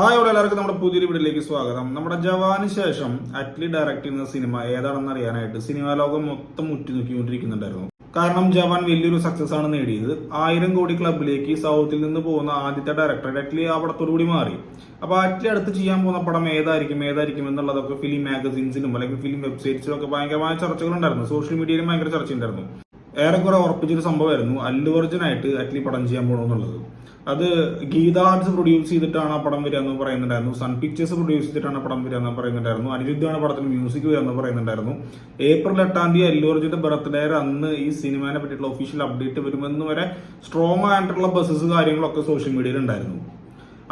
Hi ഇവിടെ എല്ലാവർക്കും നമ്മുടെ പുതിയൊരു വീഡിയോയിലേക്ക് സ്വാഗതം. നമ്മുടെ ജവാന് ശേഷം അറ്റ്ലി ഡയറക്ട് ചെയ്യുന്ന സിനിമ ഏതാണെന്ന് അറിയാനായിട്ട് സിനിമാ ലോകം മൊത്തം ഉറ്റുനോക്കിക്കൊണ്ടിരിക്കുന്നുണ്ടായിരുന്നു. കാരണം ജവാൻ വലിയൊരു സക്സസ് ആണ് നേടിയത്. 1000 കോടി ക്ലബിലേക്ക് സൗത്തിൽ നിന്ന് പോകുന്ന ആദ്യത്തെ ഡയറക്ടർ അറ്റ്ലി ആ പടത്തോടുകൂടി മാറി. അപ്പൊ അറ്റ്ലി അടുത്ത് ചെയ്യാൻ പോകുന്ന പടം ഏതായിരിക്കും എന്നുള്ളതൊക്കെ ഫിലിം മാഗസീൻസിലും അല്ലെങ്കിൽ ഫിലിം വെബ്സൈറ്റ്സിലും ഒക്കെ ഭയങ്കരമായ ചർച്ചകളുണ്ടായിരുന്നു. സോഷ്യൽ മീഡിയയിലും ഭയങ്കര ചർച്ചയുണ്ടായിരുന്നു. ഏറെക്കുറെ ഉറപ്പിച്ചൊരു സംഭവമായിരുന്നു അല്ലു അർജുൻ ആയിട്ട് അറ്റ്ലി പടം ചെയ്യാൻ പോകണമെന്നുള്ളത്. അത് ഗീത ആർട്സ് പ്രൊഡ്യൂസ് ചെയ്തിട്ടാണ് ആ പടം വരിക എന്ന് പറയുന്നുണ്ടായിരുന്നു. സൺ പിക്ചേഴ്സ് പ്രൊഡ്യൂസ് ചെയ്തിട്ടാണ് ആ പടം വരിക എന്ന് പറയുന്നുണ്ടായിരുന്നു. അനിരുദ്ധാണ് പടത്തിന് മ്യൂസിക് വരിക എന്ന് പറയുന്നുണ്ടായിരുന്നു. ഏപ്രിൽ 8 അല്ലു അർജുന്റെ ബർത്ത്ഡേ അന്ന് ഈ സിനിമയെ പറ്റിയിട്ടുള്ള ഒഫീഷ്യൽ അപ്ഡേറ്റ് വരുമെന്ന് വരെ സ്ട്രോങ് ആയിട്ടുള്ള ബസ്സസ് കാര്യങ്ങളൊക്കെ സോഷ്യൽ മീഡിയയിൽ ഉണ്ടായിരുന്നു.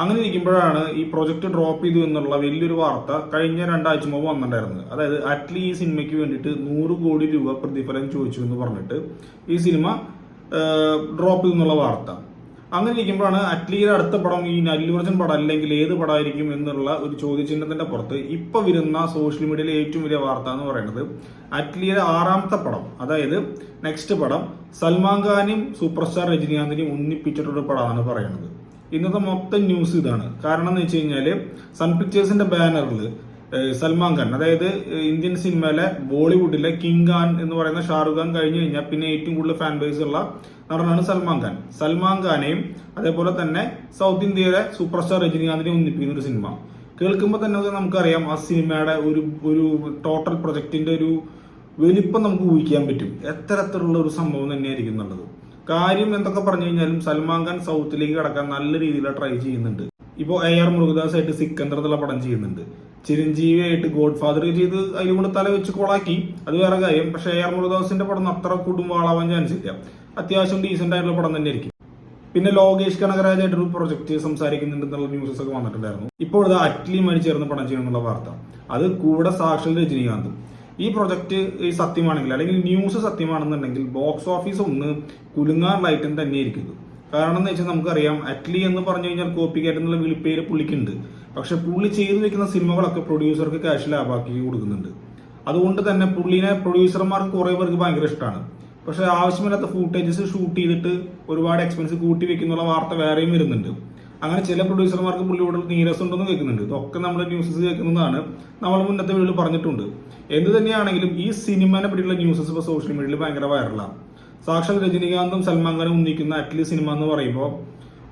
അങ്ങനെ ഇരിക്കുമ്പോഴാണ് ഈ പ്രൊജക്ട് ഡ്രോപ്പ് ചെയ്തു എന്നുള്ള വലിയൊരു വാർത്ത കഴിഞ്ഞ 2 ആഴ്ച മുമ്പ് വന്നിട്ടുണ്ടായിരുന്നത്. അതായത് അറ്റ്ലി ഈ സിനിമയ്ക്ക് വേണ്ടിയിട്ട് 100 കോടി രൂപ പ്രതിഫലം ചോദിച്ചു എന്ന് പറഞ്ഞിട്ട് ഈ സിനിമ ഡ്രോപ്പ് ചെയ്തു എന്നുള്ള വാർത്ത. അങ്ങനെ ഇരിക്കുമ്പോഴാണ് അറ്റ്ലിയുടെ അടുത്ത പടം ഈ അല്ലു അർജുൻ പടം അല്ലെങ്കിൽ ഏത് പടമായിരിക്കും എന്നുള്ള ഒരു ചോദ്യചിഹ്നത്തിന്റെ പുറത്ത് ഇപ്പൊ വരുന്ന സോഷ്യൽ മീഡിയയിലെ ഏറ്റവും വലിയ വാർത്ത എന്ന് പറയുന്നത് അറ്റ്ലിയുടെ 6ാമത്തെ പടം, അതായത് നെക്സ്റ്റ് പടം സൽമാൻ ഖാനും സൂപ്പർ സ്റ്റാർ രജനീകാന്തിനെയും ഒന്നിപ്പിച്ചിട്ടൊരു പടമാണ് പറയുന്നത്. ഇന്നത്തെ മൊത്തം ന്യൂസ് ഇതാണ്. കാരണം എന്ന് വെച്ച് കഴിഞ്ഞാല് സൺ പിക്ചേഴ്സിന്റെ ബാനറിൽ സൽമാൻ ഖാൻ, അതായത് ഇന്ത്യൻ സിനിമയിലെ ബോളിവുഡിലെ കിങ് ഖാൻ എന്ന് പറയുന്ന ഷാറുഖ് ഖാൻ കഴിഞ്ഞു കഴിഞ്ഞാൽ പിന്നെ ഏറ്റവും കൂടുതൽ ഫാൻ ബേസ് ഉള്ള നടനാണ് സൽമാൻ ഖാൻ. സൽമാൻ ഖാനെയും അതേപോലെ തന്നെ സൗത്ത് ഇന്ത്യയിലെ സൂപ്പർ സ്റ്റാർ രജനീകാന്തിനെയും ഒന്നിപ്പിക്കുന്ന ഒരു സിനിമ കേൾക്കുമ്പോൾ തന്നെ നമുക്കറിയാം ആ സിനിമയുടെ ഒരു ടോട്ടൽ പ്രൊജക്ടിന്റെ ഒരു വലിപ്പം നമുക്ക് ഊഹിക്കാൻ പറ്റും. എത്തരത്തിലുള്ള ഒരു സംഭവം തന്നെയായിരിക്കും എന്നുള്ളത്. കാര്യം എന്തൊക്കെ പറഞ്ഞു കഴിഞ്ഞാലും സൽമാൻ ഖാൻ സൗത്തിലേക്ക് കടക്കാൻ നല്ല രീതിയിൽ ട്രൈ ചെയ്യുന്നുണ്ട്. ഇപ്പോൾ AR മുരുകദാസ് ആയിട്ട് സിക്കന്ദർ എന്നുള്ള പടം ചെയ്യുന്നുണ്ട്. ചിരഞ്ജീവി ആയിട്ട് ഗോഡ് ഫാദർ ചെയ്ത് അതിൽ കൊണ്ട് തല വെച്ച് കൊളാക്കി, അത് വേറെ കാര്യം. പക്ഷെ AR മുരുകദാസിന്റെ പടം അത്ര കുടുംബാളാവാൻ ചാൻസ് ഇല്ല. അത്യാവശ്യം ഡീസെന്റ് ആയിട്ടുള്ള പടം തന്നെ ആയിരിക്കും. പിന്നെ ലോകേഷ് കനകരാജായിട്ടൊരു പ്രൊജക്ട് സംസാരിക്കുന്നുണ്ട് എന്നുള്ള ന്യൂസസ് ഒക്കെ വന്നിട്ടുണ്ടായിരുന്നു. ഇപ്പോൾ ഇത് അറ്റ്ലിയുമായി ചേർന്ന് പടം ചെയ്യണമെന്നുള്ള വാർത്ത, അത് കൂടെ സാക്ഷാൽ രജനീകാന്തും. ഈ പ്രൊജക്ട് ഈ സത്യമാണെങ്കിൽ അല്ലെങ്കിൽ ന്യൂസ് സത്യമാണെന്നുണ്ടെങ്കിൽ ബോക്സ് ഓഫീസ് ഒന്ന് കുലുങ്ങാറുള്ളായിട്ടും തന്നെയായിരിക്കും. കാരണം എന്ന് വെച്ചാൽ നമുക്കറിയാം അറ്റ്ലി എന്ന് പറഞ്ഞു കഴിഞ്ഞാൽ കോപ്പി കാറ്റ് എന്നുള്ള വിളിപ്പേര് പുള്ളിക്കുണ്ട്. പക്ഷെ പുള്ളി ചെയ്തു വെക്കുന്ന സിനിമകളൊക്കെ പ്രൊഡ്യൂസർക്ക് ക്യാഷ് ലാഭാക്കി കൊടുക്കുന്നുണ്ട്. അതുകൊണ്ട് തന്നെ പുള്ളിനെ പ്രൊഡ്യൂസർമാർക്ക് കുറെ പേർക്ക് ഭയങ്കര ഇഷ്ടമാണ്. പക്ഷെ ആവശ്യമില്ലാത്ത ഫൂട്ടേജസ് ഷൂട്ട് ചെയ്തിട്ട് ഒരുപാട് എക്സ്പെൻസ് കൂട്ടി വെക്കുന്നുള്ള വാർത്ത വേറെയും വരുന്നുണ്ട്. അങ്ങനെ ചില പ്രൊഡ്യൂസർമാർക്ക് പുള്ളിയോട് നീരസം ഉണ്ടെന്ന് കേൾക്കുന്നുണ്ട്. ഇതൊക്കെ നമ്മൾ ന്യൂസസ് കേൾക്കുന്നതാണ്, നമ്മൾ മുന്നത്തെ വീഡിയോയിൽ പറഞ്ഞിട്ടുണ്ട്. എന്ത് തന്നെയാണെങ്കിലും ഈ സിനിമനെ പറ്റിയുള്ള ന്യൂസസ് ഇപ്പോൾ സോഷ്യൽ മീഡിയയിൽ ഭയങ്കര വൈറലാണ്. സാക്ഷാൽ രജനീകാന്തും സൽമാൻ ഖാനും ഒന്നിക്കുന്ന അറ്റ്ലി സിനിമ എന്ന് പറയുമ്പോൾ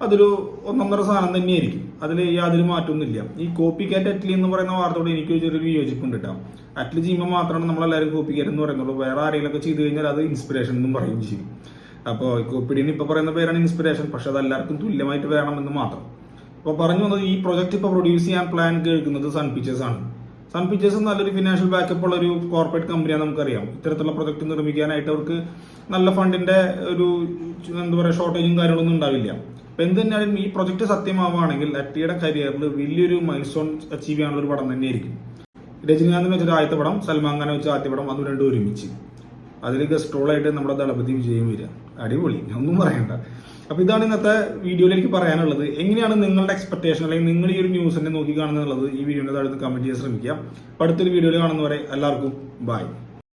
അതൊരു ഒന്നൊന്നര സാധനം തന്നെയായിരിക്കും. അതിൽ യാതൊരു മാറ്റമൊന്നുമില്ല. ഈ കോപ്പി കാറ്റ് അറ്റ്ലി എന്ന് പറയുന്ന വാർത്തയോട് എനിക്ക് ചെറിയൊരു വിയോജിപ്പുണ്ട് കേട്ടോ. അറ്റ്ലി ചെയ്യുമ്പോൾ മാത്രമാണ് നമ്മളെല്ലാവരും കോപ്പി കാറ്റ് എന്ന് പറയുന്നുള്ളൂ. വേറെ ആരെങ്കിലുമൊക്കെ ചെയ്തു കഴിഞ്ഞാൽ അത് ഇൻസ്പിറേഷൻ എന്നും പറയുകയും ചെയ്യും. അപ്പോൾ കോപ്പിഡിന് ഇപ്പൊ പറയുന്ന പേരാണ് ഇൻസ്പിറേഷൻ. പക്ഷെ അത് എല്ലാവർക്കും തുല്യമായിട്ട് വേണമെന്ന് മാത്രം. അപ്പോൾ പറഞ്ഞു വന്നത് ഈ പ്രൊജക്ട് ഇപ്പോൾ പ്രൊഡ്യൂസ് ചെയ്യാൻ പ്ലാൻ കേൾക്കുന്നത് സൺ പിക്ചേഴ്സ് ആണ്. സൺ പിക്ചേഴ്സ് നല്ലൊരു ഫിനാൻഷ്യൽ ബാക്കപ്പ് ഉള്ള ഒരു കോർപ്പറേറ്റ് കമ്പനിയാണ്. നമുക്കറിയാം ഇത്തരത്തിലുള്ള പ്രൊജക്ട് നിർമ്മിക്കാനായിട്ട് അവർക്ക് നല്ല ഫണ്ടിന്റെ ഒരു എന്താ പറയുക ഷോർട്ടേജും കാര്യങ്ങളൊന്നും ഉണ്ടാവില്ല. അപ്പൊ എന്ത് തന്നെയാലും ഈ പ്രൊജക്ട് സത്യമാവുകയാണെങ്കിൽ അറ്റ്ലിയുടെ കരിയറിൽ വലിയൊരു മൈൽ സ്റ്റോൺ അച്ചീവ് ചെയ്യാനുള്ള ഒരു പടം തന്നെയായിരിക്കും. രജനീകാന്തിനെ വെച്ചൊരു ആദ്യത്തെ പടം, സൽമാൻ ഖാനെ വെച്ച ആദ്യ പടം, അത് രണ്ടും ഒരുമിച്ച് അതിൽ ഗസ്റ്റ് റോളായിട്ട് നമ്മുടെ ദളപതി വിജയം വരിക. അടിപൊളി, ഒന്നും പറയണ്ട. അപ്പൊ ഇതാണ് ഇന്നത്തെ വീഡിയോയിൽ എനിക്ക് പറയാനുള്ളത്. എങ്ങനെയാണ് നിങ്ങളുടെ എക്സ്പെക്ടേഷൻ അല്ലെങ്കിൽ നിങ്ങൾ ഈ ഒരു ന്യൂസിനെ നോക്കി കാണുന്നുള്ളത് ഈ വീഡിയോയുടെ താഴത്ത് കമന്റ് ചെയ്യാൻ ശ്രമിക്കുക. അടുത്തൊരു വീഡിയോയിൽ കാണുന്നവരെ എല്ലാവർക്കും ബൈ.